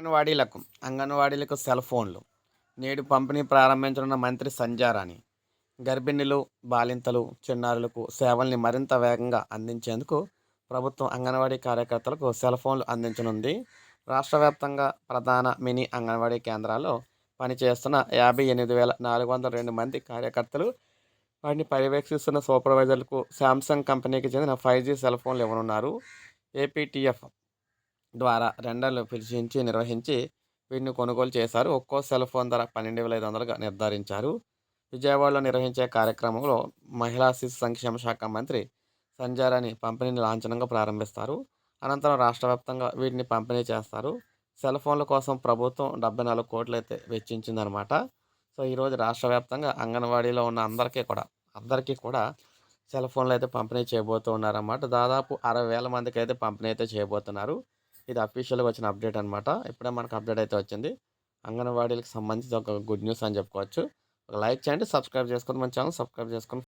అంగన్వాడీలకు అంగన్వాడీలకు cell ఫోన్లు నేడు పంపిణీ ప్రారంభించనున్న మంత్రి సంధ్యారాణి. గర్భిణులు, బాలింతలు, చిన్నారులకు సేవల్ని మరింత వేగంగా అందించేందుకు ప్రభుత్వం అంగన్వాడీ కార్యకర్తలకు సెల్ ఫోన్లు అందించనుంది. రాష్ట్ర వ్యాప్తంగా ప్రధాన మినీ అంగన్వాడీ కేంద్రాల్లో పనిచేస్తున్న 58,402 మంది కార్యకర్తలు, వాటిని పర్యవేక్షిస్తున్న సూపర్వైజర్లకు శాంసంగ్ కంపెనీకి చెందిన 5G సెల్ ఫోన్లు ఇవ్వనున్నారు. ఏపీటీఎఫ్ ద్వారా టెండర్లు పిలిచించి నిర్వహించి వీటిని కొనుగోలు చేశారు. ఒక్కో సెల్ ఫోన్ ధర 12,500గా నిర్ధారించారు. విజయవాడలో నిర్వహించే కార్యక్రమంలో మహిళా శిశు సంక్షేమ శాఖ మంత్రి సంధ్యారాణి పంపిణీని లాంఛనంగా ప్రారంభిస్తారు. అనంతరం రాష్ట్ర వ్యాప్తంగా వీటిని పంపిణీ చేస్తారు. సెల్ ఫోన్ల కోసం ప్రభుత్వం 74 కోట్లు అయితే వెచ్చించిందనమాట. సో ఈరోజు రాష్ట్ర వ్యాప్తంగా అంగన్వాడీలో ఉన్న అందరికీ కూడా సెల్ ఫోన్లు అయితే పంపిణీ చేయబోతూ ఉన్నారన్నమాట. దాదాపు 60,000 మందికి అయితే పంపిణీ అయితే చేయబోతున్నారు. ఇది అఫీషియల్‌గా వచ్చిన అప్డేట్ అనమాట. ఇప్పుడే మనకు అప్డేట్ అయితే వచ్చింది. అంగన్వాడీలకు సంబంధించి ఒక గుడ్ న్యూస్ అని చెప్పుకోవచ్చు. ఒక లైక్ చేయండి, సబ్స్క్రైబ్ చేసుకోండి. మన ఛానల్ సబ్స్క్రైబ్ చేసుకొని